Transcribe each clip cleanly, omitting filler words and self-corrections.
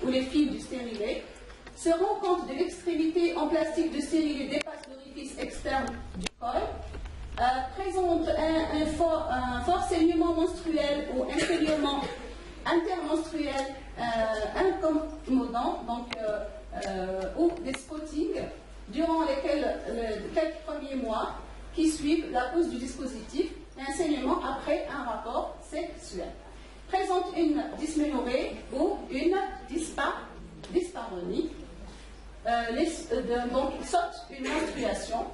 Où les fils du stérilet se rendent compte de l'extrémité en plastique de stérilet dépasse l'orifice externe du col, présente un fort saignement menstruel ou un saignement intermenstruel incommodant, ou des spottings durant lesquels quelques premiers mois qui suivent la pose du dispositif et un saignement après un rapport sexuel. Présente une dysménorrhée ou une dyspareunie, donc saute une menstruation,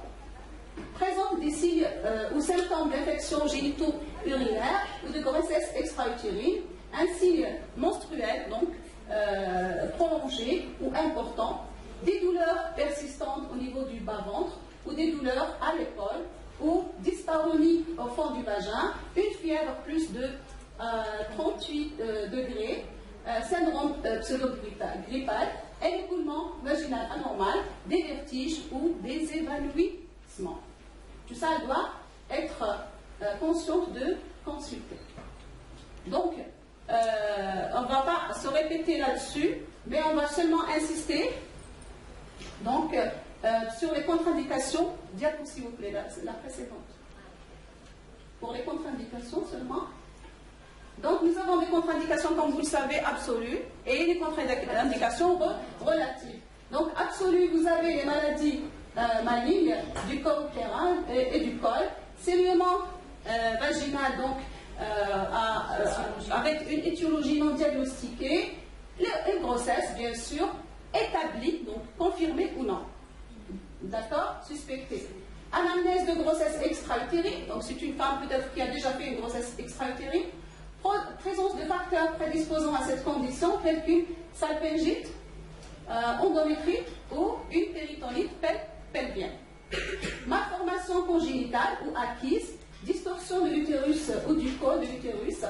présente des signes ou symptômes d'infection génito-urinaire ou de grossesse extra-utérine, un signe menstruel donc prolongé ou important, des douleurs persistantes au niveau du bas-ventre ou des douleurs à l'épaule ou dyspareunie au fond du vagin, une fièvre plus de 38 degrés, syndrome pseudo-grippal, et l'écoulement vaginal anormal, des vertiges ou des évanouissements. Tout ça doit être consciente de consulter. Donc, on ne va pas se répéter là-dessus, mais on va seulement insister donc, sur les contre-indications. Dites-moi s'il vous plaît, la précédente. Pour les contre-indications seulement. Donc, nous avons des contre-indications, comme vous le savez, absolues, et des contre-indications relatives. Donc, absolues, vous avez les maladies malignes du corps utérin et du col, saignement vaginal, donc, avec une étiologie non diagnostiquée, et grossesse, bien sûr, établie, donc confirmée ou non. D'accord? Suspectée. Anamnèse de grossesse extra-utérine, donc c'est une femme peut-être qui a déjà fait une grossesse extra-utérine. Présence de facteurs prédisposant à cette condition, tels qu'une salpingite, endométrite ou une péritonite pelvienne. Malformation congénitale ou acquise, distorsion de l'utérus ou du col de l'utérus,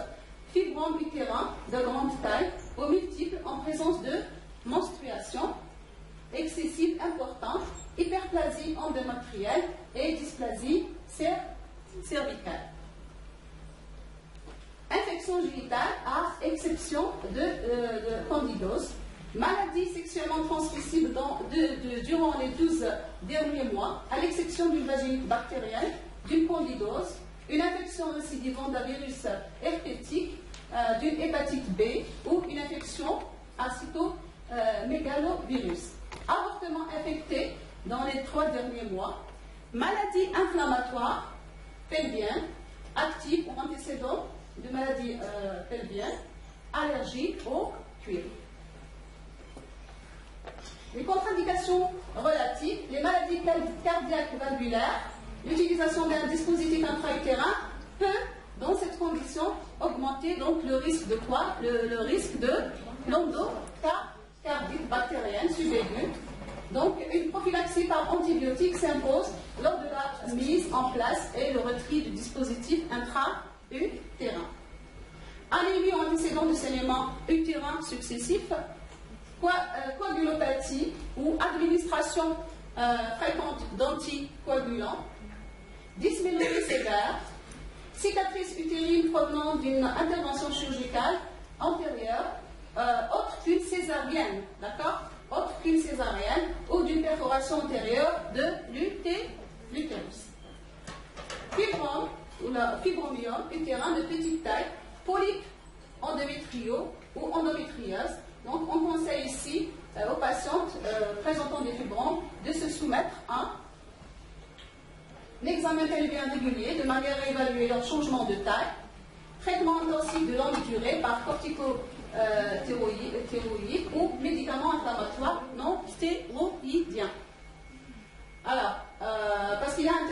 fibrome utérin de grande taille ou multiple en présence de menstruation excessive importante, hyperplasie endométrielle et dysplasie cervicale. Infection génitale à exception de candidose. Maladie sexuellement transmissible durant les 12 derniers mois, à l'exception d'une vaginite bactérienne, d'une candidose, une infection récidivante d'un virus herpétique, d'une hépatite B ou une infection à cytomégalovirus. Avortement infecté dans les 3 derniers mois. Maladie inflammatoire pelvienne, active ou antécédent de maladie pelvienne, allergie au cuir. Les contre-indications relatives, les maladies cardiaques valvulaires, l'utilisation d'un dispositif intra-utérin peut, dans cette condition, augmenter donc le risque de quoi? Le risque de l'endocardite bactérienne subaiguë. Donc, une prophylaxie par antibiotiques s'impose lors de la mise en place et le retrait du dispositif intra-utérin. Anémie ou antécédent de saignement utérin successif, coagulopathie ou administration fréquente d'anticoagulants, dysménorrhée sévère, cicatrice utérine provenant d'une intervention chirurgicale antérieure, autre qu'une césarienne, d'accord? Autre qu'une césarienne ou d'une perforation antérieure de l'utérus. Fibrome ou le fibromiome utérin de petite taille, polype endométriaux ou endométriose. Donc, on conseille ici aux patientes présentant des fibromes de se soumettre à un examen pelvien régulier de manière à évaluer leur changement de taille, traitement intensif de longue durée par corticothéroïde ou médicaments inflammatoires non stéroïdiens. Alors,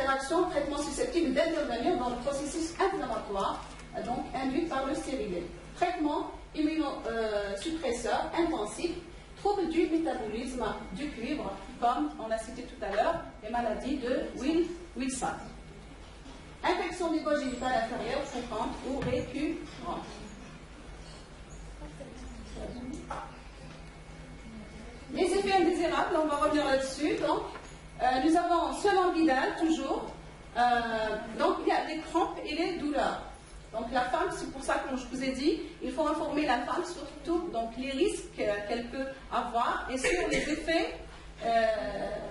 interaction, traitement susceptible d'intervenir dans le processus inflammatoire, donc induit par le stérilet. Traitement immunosuppresseur intensif, troubles du métabolisme du cuivre, comme on a cité tout à l'heure, les maladies de Wilson. Infection des voies génitales inférieures fréquente ou récurrente. Les effets indésirables, on va revenir là-dessus. Donc, nous avons selon Vidal, toujours, donc il y a les crampes et les douleurs. Donc la femme, c'est pour ça que je vous ai dit, il faut informer la femme surtout donc les risques qu'elle peut avoir et sur les effets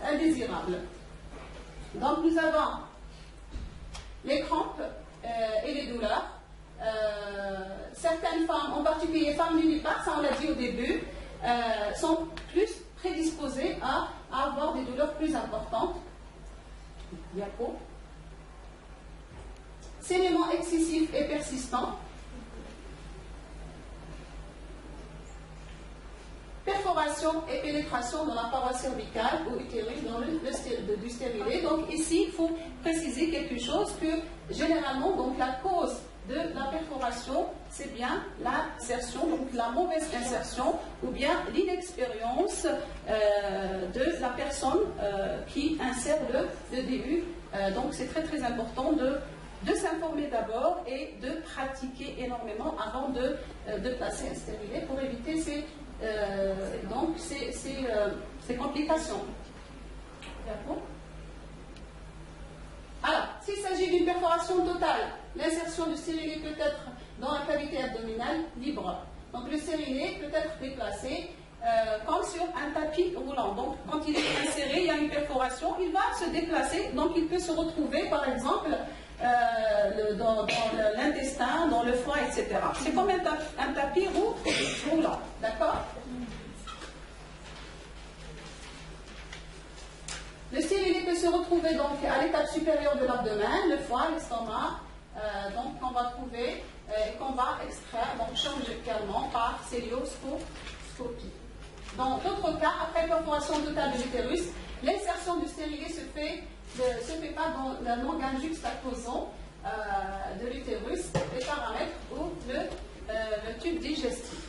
indésirables. Donc nous avons les crampes et les douleurs. Certaines femmes, en particulier les femmes nullipares, ça on l'a dit au début, sont plus prédisposées à avoir des douleurs plus importantes. Diapo. Saignement excessif et persistant. Perforation et pénétration dans la paroi cervicale ou utérus dans du stérilet. Donc ici, il faut préciser quelque chose que généralement, donc la cause de la perforation, c'est bien l'insertion, donc la mauvaise insertion ou bien l'inexpérience de la personne qui insère le DU. Donc c'est très très important de s'informer d'abord et de pratiquer énormément avant de placer un stérilet pour éviter ces complications. D'accord ? Alors, s'il s'agit d'une perforation totale, l'insertion du stérilet peut être dans la cavité abdominale libre. Donc le stérilet peut être déplacé comme sur un tapis roulant. Donc quand il est inséré, il y a une perforation, il va se déplacer, donc il peut se retrouver par exemple dans l'intestin, dans le foie, etc. C'est comme un tapis roulant. D'accord ? Le stérilet peut se retrouver donc à l'étape supérieure de l'abdomen, le foie, l'estomac, donc qu'on va trouver et qu'on va extraire donc chirurgicalement par célioscopie. Dans d'autres cas, après perforation totale de l'utérus, l'insertion du stérilet se fait pas dans l'organe juxtaposant de l'utérus, les paramètres ou le tube digestif.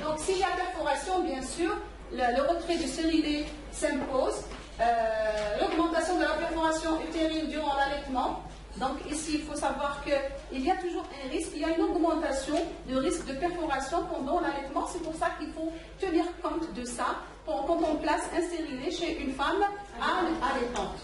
Donc, s'il y a perforation, bien sûr, le retrait du stérilet s'impose. L'augmentation de la perforation utérine durant l'allaitement. Donc, ici, il faut savoir qu'il y a toujours un risque, il y a une augmentation du risque de perforation pendant l'allaitement. C'est pour ça qu'il faut tenir compte de ça quand on place un stérilet chez une femme allaitante.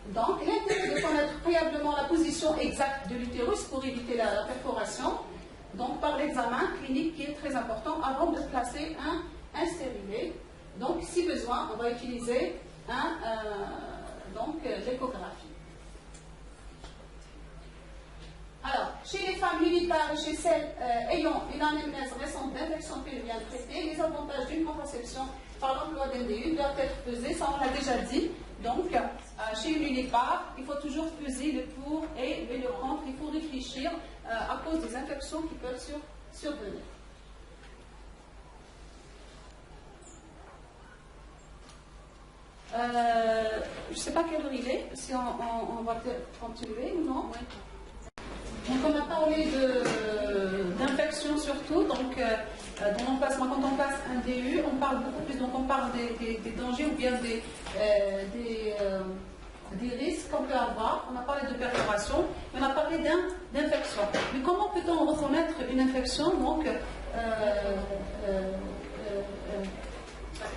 Donc, l'intérêt de connaître préalablement la position exacte de l'utérus pour éviter la perforation, donc par l'examen clinique qui est très important avant de placer un stérilet. Donc, si besoin, on va utiliser l'échographie. Alors, chez les femmes nullipares et chez celles ayant une anamnèse récente d'infection pelvienne traitée, les avantages d'une contraception par l'emploi d'un DU doivent être pesés, ça on l'a déjà dit. Donc, chez une nullipare, il faut toujours peser le pour et le contre. Il faut réfléchir à cause des infections qui peuvent survenir. Je ne sais pas quelle heure il est, si on va continuer ou non. Donc on a parlé d'infection surtout, donc dans l'emplacement, quand on passe un DU, on parle beaucoup plus, donc on parle des dangers ou bien des risques qu'on peut avoir. On a parlé de perforation, on a parlé d'infection. Mais comment peut-on reconnaître une infection donc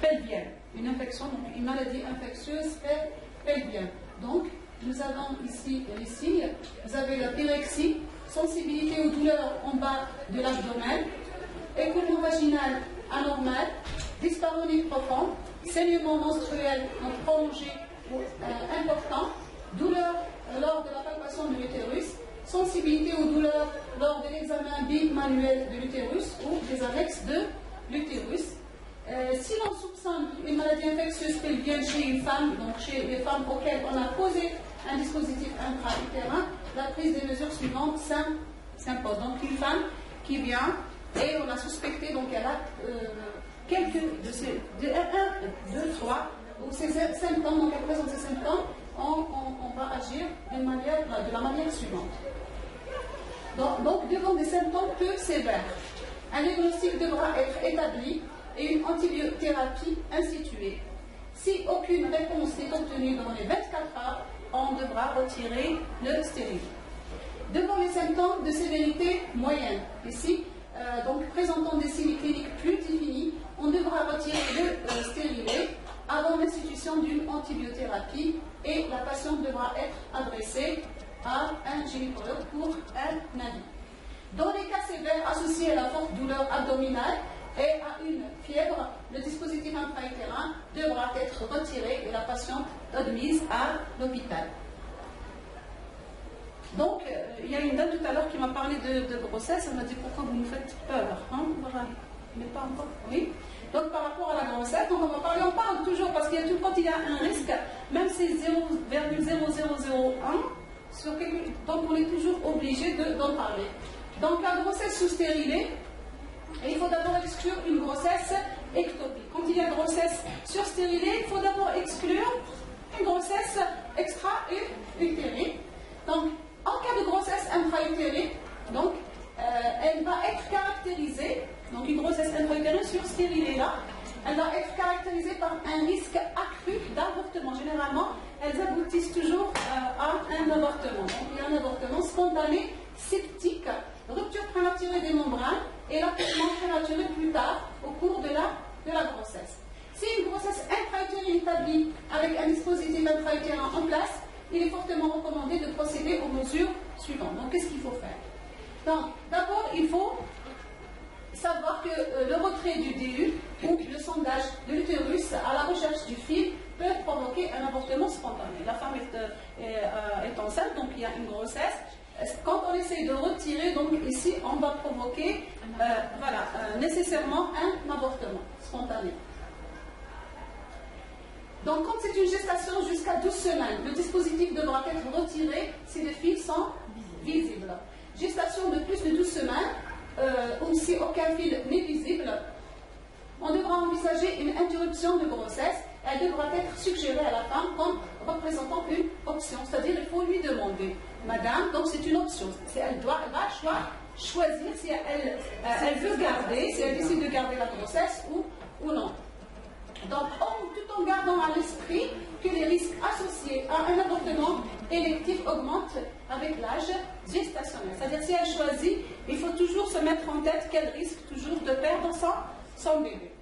pelvienne? Une infection, donc une maladie infectieuse pelvienne. Donc, nous avons ici les signes. Vous avez la pyrexie, sensibilité aux douleurs en bas de l'abdomen, écoulement vaginal anormal, dyspareunie profonde, saignement menstruel prolongé ou important, douleur lors de la palpation de l'utérus, sensibilité aux douleurs lors de l'examen bimanuel de l'utérus ou des annexes de l'utérus. Si l'on soupçonne une maladie infectieuse pelvienne chez une femme, donc chez les femmes auxquelles on a posé un dispositif intra-utérin, la prise des mesures suivantes s'impose. Donc une femme qui vient et on a suspecté, donc elle a quelques de ces, un, deux, trois, ou ces symptômes, donc elle présente ces symptômes, on va agir de la manière suivante. Donc, devant des symptômes peu sévères, un diagnostic devra être établi et une antibiothérapie instituée. Si aucune réponse n'est obtenue dans les 24 heures, on devra retirer le stérilet. Devant les symptômes de sévérité moyenne, ici, donc présentant des signes cliniques plus définis, on devra retirer le stérilet avant l'institution d'une antibiothérapie et la patiente devra être adressée à un gynécologue pour un avis. Dans les cas sévères associés à la forte douleur abdominale et à une fièvre, le dispositif intra-utérin devra être retiré et la patiente admise à l'hôpital. Donc, il y a une dame tout à l'heure qui m'a parlé de grossesse, elle m'a dit pourquoi vous nous faites peur, hein? Voilà. Mais pas encore, oui. Donc par rapport à la grossesse, donc on parle toujours parce qu'il y a tout, quand il y a un risque, même si c'est 0,0001, donc on est toujours obligé d'en parler. Donc la grossesse sous stérilet, il faut d'abord exclure une grossesse ectopique. Quand il y a grossesse sur stérilet, il faut d'abord exclure une grossesse extra-utérine. Donc en cas de grossesse intra-utérine, donc elle va être caractérisée, donc une grossesse intra-utérine sur stérilet là, elle va être caractérisée par un risque accru d'avortement. Généralement, elles aboutissent toujours à un avortement. Donc il y a un avortement spontané, septique, rupture prématurée des membranes et l'accouchement prématuré plus tard au cours de la grossesse. Si une grossesse intra-utérine établie avec un dispositif intra-utérin en place, il est fortement recommandé de procéder aux mesures suivantes. Donc qu'est-ce qu'il faut faire? Donc, d'abord, il faut savoir que le retrait du DU ou le sondage de l'utérus à la recherche du fil peut provoquer un avortement spontané. La femme est enceinte, donc il y a une grossesse. Quand on essaye de retirer, donc ici, on va provoquer nécessairement un avortement spontané. Donc, quand c'est une gestation jusqu'à 12 semaines, le dispositif devra être retiré si les fils sont visibles. Gestation de plus de 12 semaines, ou si aucun fil n'est visible, on devra envisager une interruption de grossesse. Elle devra être suggérée à la femme comme représentant une option. C'est-à-dire, il faut lui demander, madame, donc c'est une option. Elle va choisir si elle veut garder, si elle décide de garder la grossesse ou non. Donc, tout en gardant à l'esprit que les risques associés à un avortement électif augmentent avec l'âge gestationnel. C'est-à-dire, si elle choisit, il faut toujours se mettre en tête qu'elle risque toujours de perdre son bébé.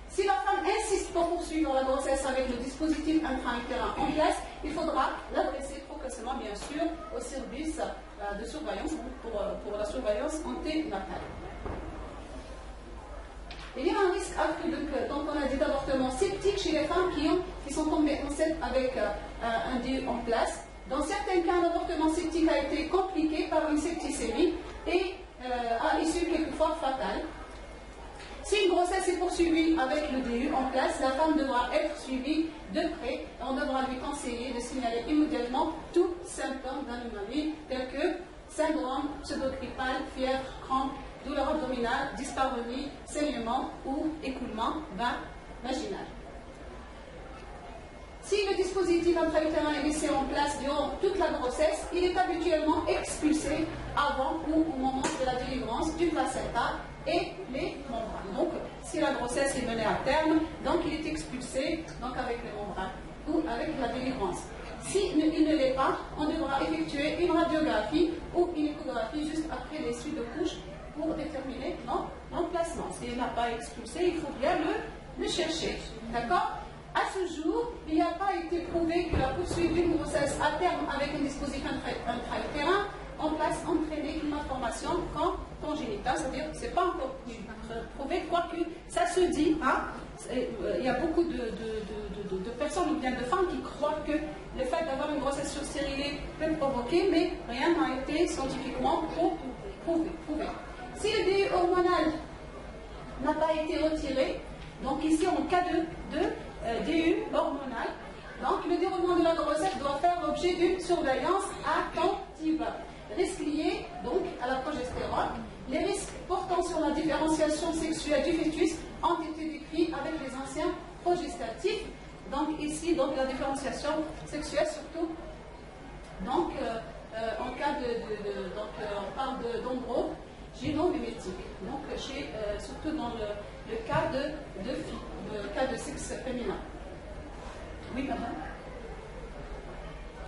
Si la femme insiste pour poursuivre la grossesse avec le dispositif intra-utérin en place, il faudra l'adresser progressivement, bien sûr, au service de surveillance pour la surveillance anténatale. Il y a un risque accru, donc on a dit d'avortement septique chez les femmes qui sont tombées enceintes avec un DU en place. Dans certains cas, l'avortement septique a été compliqué par une septicémie et a issue quelquefois fatale. Si une grossesse est poursuivie avec le DU en place, la femme devra être suivie de près et on devra lui conseiller de signaler immédiatement tous symptômes d'anomalie tels que syndrome pseudogrippal, fièvre, crampes, douleur abdominale, dyspareunie, saignement ou écoulement vaginal. Si le dispositif intra-utérin est laissé en place durant toute la grossesse, il est habituellement expulsé avant ou au moment de la délivrance du placenta et les membranes. Donc, si la grossesse est menée à terme, donc il est expulsé donc avec les membranes ou avec la délivrance. Si il ne l'est pas, on devra effectuer une radiographie ou une échographie juste après l'issue de couche pour déterminer l'emplacement. S'il n'a pas expulsé, il faut bien le chercher. D'accord? À ce jour, il n'a pas été prouvé que la poursuite d'une grossesse à terme avec un dispositif intra-utérin en place entraînait une malformation congénitale, c'est-à-dire que ce n'est pas encore prouvé, quoique ça se dit. Hein, il y a beaucoup de personnes ou bien de femmes qui croient que le fait d'avoir une grossesse sur stérilet peut provoquer, mais rien n'a été scientifiquement prouvé. Si le DU hormonal n'a pas été retiré, donc ici en cas de DU hormonal, donc le déroulement de la grossesse doit faire l'objet d'une surveillance attentive. Risques liés donc à la progestérone, les risques portant sur sur la différenciation sexuelle du fœtus ont été décrits avec les anciens progestatifs. Donc ici, donc, la différenciation sexuelle surtout, donc en cas donc, on parle d'embryogénomimétique, donc surtout dans le cas de filles, le cas de sexe féminin. Oui, madame.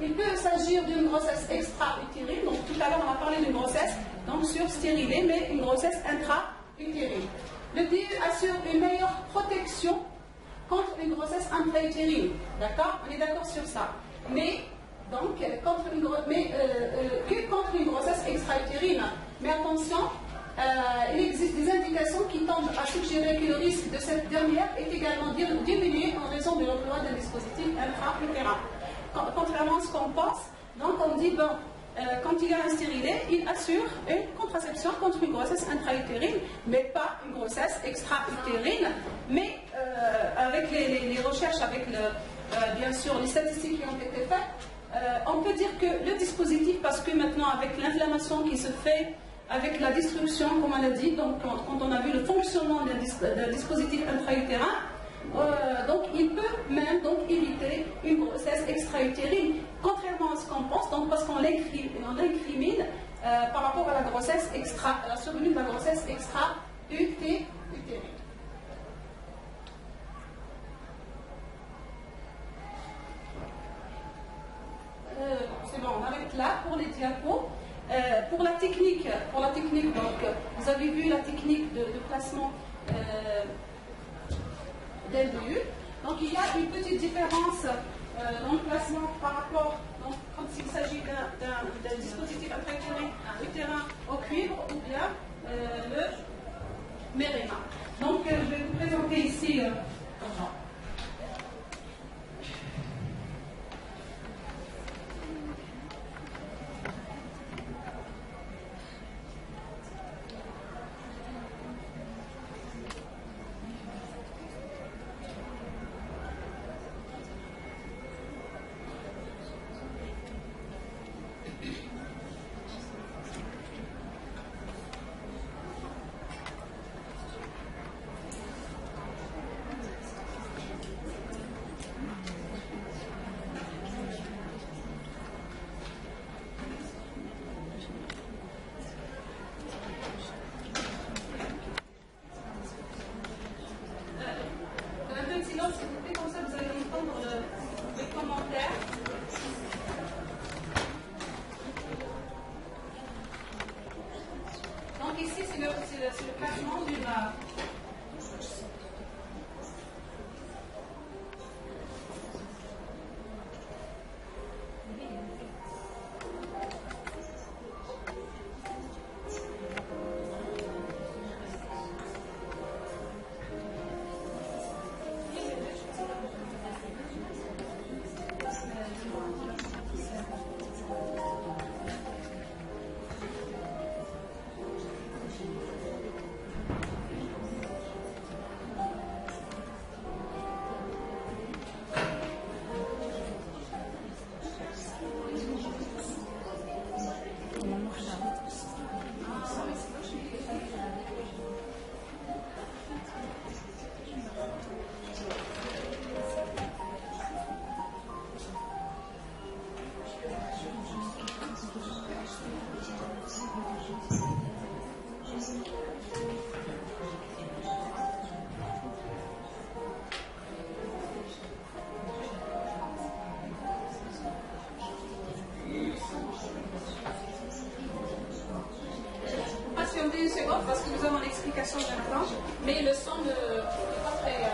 Il peut s'agir d'une grossesse extra-utérine. Donc tout à l'heure on a parlé d'une grossesse donc surstérilée, mais une grossesse intra-utérine. Le DU assure une meilleure protection contre une grossesse intra-utérine. D'accord? On est d'accord sur ça. Mais donc que contre une grossesse extra-utérine. Mais attention, il existe des indications qui tendent à suggérer que le risque de cette dernière est également diminué en raison de l'emploi d'un dispositif intra-utérin. Contrairement à ce qu'on pense, donc on dit, bon, quand il y a un stérilet, il assure une contraception contre une grossesse intra-utérine, mais pas une grossesse extra-utérine. Mais avec les recherches, avec bien sûr les statistiques qui ont été faites, on peut dire que le dispositif, parce que maintenant avec l'inflammation qui se fait, avec la destruction, comme on a dit, donc quand on a vu le fonctionnement d'un dispositif intra-utérin, donc il peut même donc éviter une grossesse extra-utérine, contrairement à ce qu'on pense, donc parce qu'on l'incrimine par rapport à la grossesse à la survenue de la grossesse extra-utérine. C'est bon, on arrête là pour les diapos. Pour la technique, donc, vous avez vu la technique de placement d'LDU. Donc il y a une petite différence dans le placement par rapport, donc, quand il s'agit d'un dispositif intra-utérin au cuivre ou bien le Mirena. Donc je vais vous présenter ici. Une seconde parce que nous avons l'explication maintenant, mais le son n'est pas très...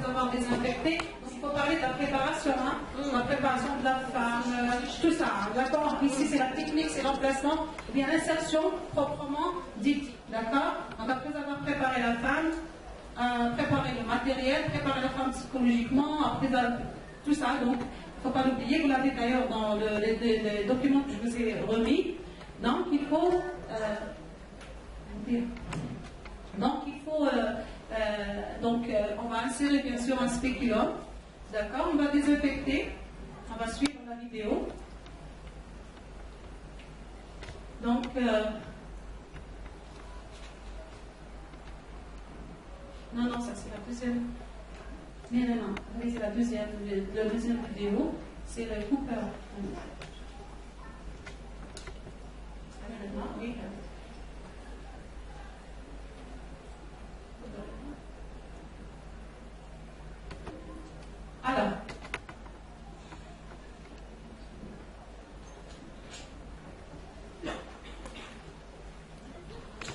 avoir désinfecté. Donc il faut parler de la préparation, hein, la préparation de la femme, tout ça. D'accord. Ici c'est la technique, c'est l'emplacement, ou bien l'insertion proprement dite. D'accord. Donc après avoir préparé la femme, préparer le matériel, préparer la femme psychologiquement, après tout ça. Donc il ne faut pas l'oublier. Vous l'avez d'ailleurs dans les documents que je vous ai remis. Donc il faut on va insérer bien sûr un spéculum, d'accord, on va désinfecter, on va suivre la vidéo. Donc, non, ça c'est la deuxième, mais non, c'est la deuxième vidéo, c'est le Cooper. Oui. Alors,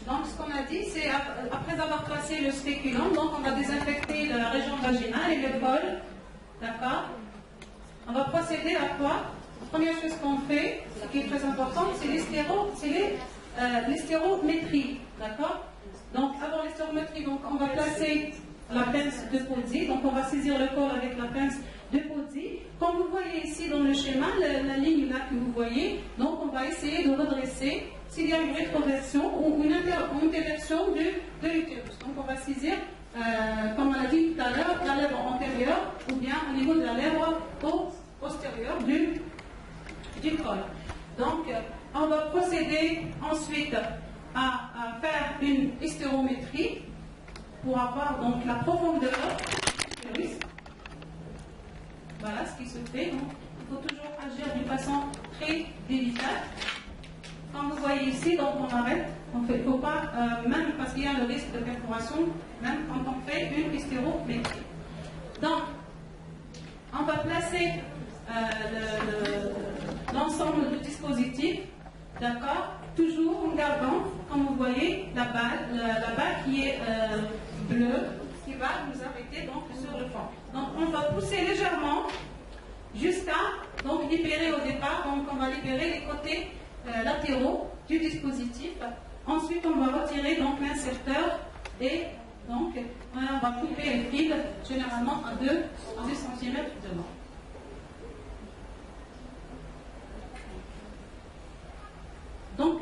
donc ce qu'on a dit, c'est après avoir placé le spéculum, donc on va désinfecter la région vaginale et le col, d'accord. On va procéder à quoi? La première chose qu'on fait, ce qui est très important, c'est l'hystérométrie, d'accord. Donc avant l'hystérométrie, donc on va placer la pince de Pozzi, donc on va saisir le corps avec la pince de Pozzi. Comme vous voyez ici dans le schéma, la ligne là que vous voyez, donc on va essayer de redresser s'il y a une rétroversion ou une interversion de l'utérus. Donc on va saisir, comme on a dit tout à l'heure, la lèvre antérieure ou bien au niveau de la lèvre postérieure du col. Donc on va procéder ensuite à faire une hystérométrie pour avoir donc la profondeur de l'utérus. Voilà ce qui se fait. Donc, il faut toujours agir d'une façon très délicate. Comme vous voyez ici, donc on arrête. Il ne faut pas, même parce qu'il y a le risque de perforation, même quand on fait une hystérométrie. Donc, on va placer l'ensemble du dispositif, d'accord, toujours en gardant, comme vous voyez, la balle qui est bleue, qui va nous arrêter donc sur le fond. Donc on va pousser légèrement jusqu'à donc libérer au départ, donc on va libérer les côtés latéraux du dispositif. Ensuite on va retirer donc l'inserteur et donc on va couper les fils généralement à 2 cm de long. Donc,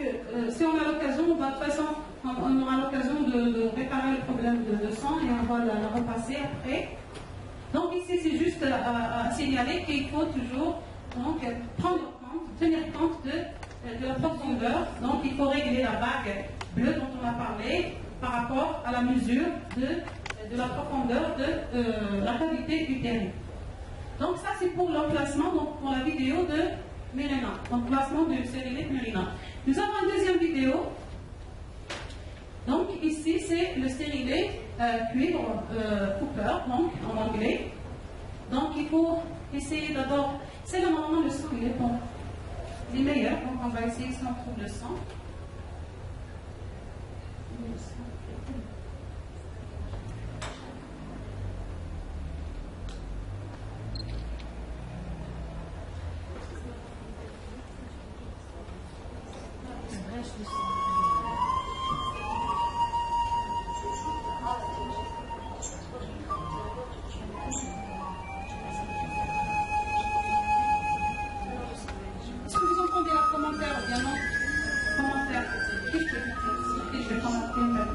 si on a l'occasion, de toute façon, on aura l'occasion de réparer le problème de sang et on va la repasser après. Donc ici, c'est juste à signaler qu'il faut toujours donc, prendre compte, tenir compte de la profondeur. Donc il faut régler la bague bleue dont on a parlé par rapport à la mesure de la profondeur de la cavité utérine. Donc ça, c'est pour l'emplacement, donc pour la vidéo de Mérina, donc placement du stérilet Mérina. Nous avons une deuxième vidéo. Donc ici, c'est le stérilet cuivre Cooper, donc en anglais. Donc il faut essayer d'abord, c'est normalement le sang, il est bon. Il est meilleur, donc on va essayer si on trouve le sang. Est-ce que vous entendez un commentaire, bien non? Commentaire. Je vais commenter même.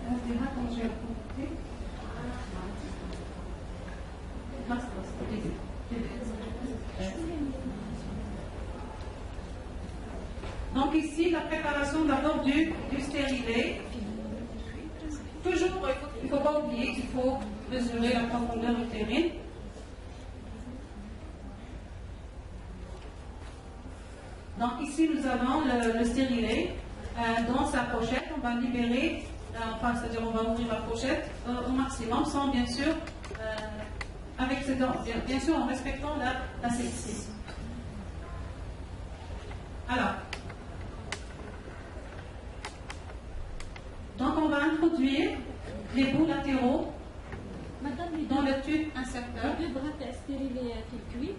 On verra quand je vais commenter. Donc ici, la préparation d'abord du stérilet. Toujours, il ne faut pas oublier qu'il faut mesurer la profondeur utérine. Donc ici, nous avons le stérilet dans sa pochette. On va libérer, c'est-à-dire on va ouvrir la pochette au maximum, sans bien sûr, avec ses dents, bien sûr en respectant la sexisme. Alors, donc on va introduire les bouts latéraux dans le tube inserteur. Le bras stérilé est cuivre.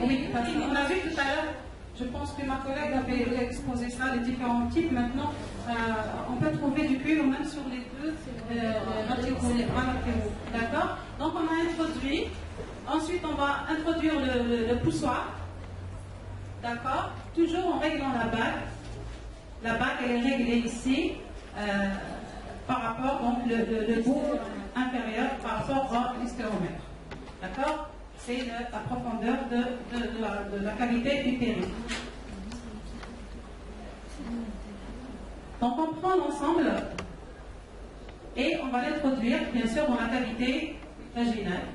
Oui, parce qu'on a vu tout à l'heure, je pense que ma collègue avait exposé ça, les différents types. Maintenant, on peut trouver du cuivre même sur les deux latéraux, les bras latéraux. D'accord? Donc on a introduit. Ensuite, on va introduire le poussoir. D'accord? Toujours en réglant la bague. La bague, elle est réglée ici par rapport, donc le bout inférieur par rapport au stéromètre. D'accord? C'est la profondeur de la cavité utérine. Donc on prend l'ensemble et on va l'introduire bien sûr dans la cavité vaginale,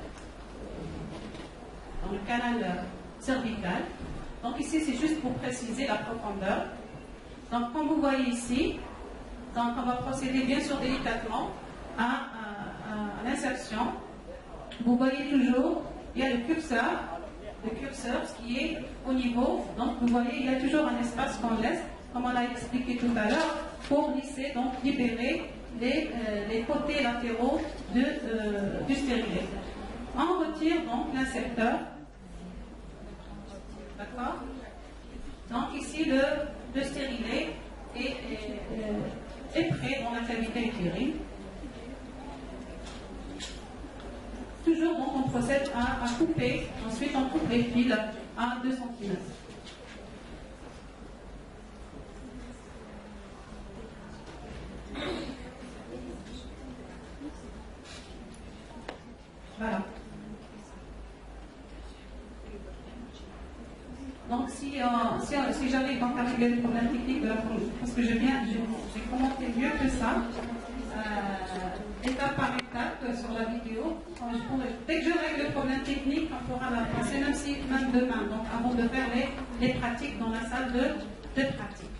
dans le canal cervical. Donc ici c'est juste pour préciser la profondeur. Donc comme vous voyez ici, donc on va procéder bien sûr délicatement à l'insertion. Vous voyez toujours, il y a le curseur ce qui est au niveau. Donc vous voyez, il y a toujours un espace qu'on laisse, comme on l'a expliqué tout à l'heure, pour lisser, donc libérer les côtés latéraux du stérilet. On retire donc l'inserteur. D'accord? Donc ici le stérilet est prêt dans la cavité utérine. Toujours donc on procède à couper, ensuite on coupe les fils à 2 cm. Voilà. Donc si j'avais donc réglé le problème technique de la parce que j'ai commenté mieux que ça, étape par étape sur la vidéo. Dès que je règle le problème technique, on pourra l'avancer, même demain, donc avant de faire les pratiques dans la salle de pratique.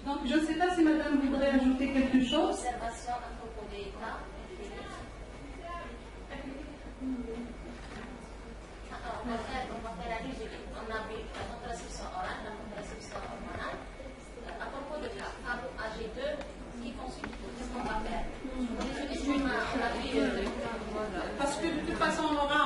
Donc je ne sais pas si madame voudrait ajouter quelque chose. Observation à propos des cas. On va faire la résumé. On a vu la contraception orale, la contraception hormonale. À propos de cas, femmes âgées 2 qui consultent, qu'est-ce qu'on va faire? Parce que de toute façon, on aura,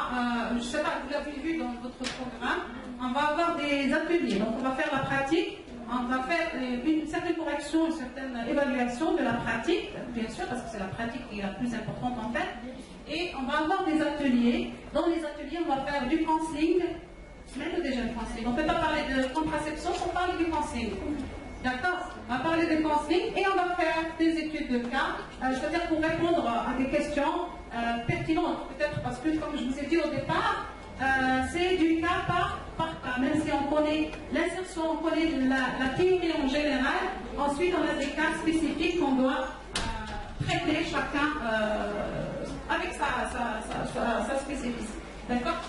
je ne sais pas, vous l'avez vu dans votre programme, on va avoir des ateliers. Donc on va faire la pratique, on va faire une certaine correction, une certaine évaluation de la pratique, bien sûr, parce que c'est la pratique qui est la plus importante en fait. Et on va avoir des ateliers. Dans les ateliers, on va faire du counseling, même déjà le counseling. On ne peut pas parler de contraception sans parler du counseling. D'accord? On va parler de counseling et on va faire des études de cas, c'est-à-dire pour répondre à des questions pertinentes, peut-être parce que, comme je vous ai dit au départ, c'est du cas par cas. Même si on connaît l'insertion, on connaît la théorie en général, ensuite on a des cas spécifiques qu'on doit traiter chacun avec sa spécificité. D'accord?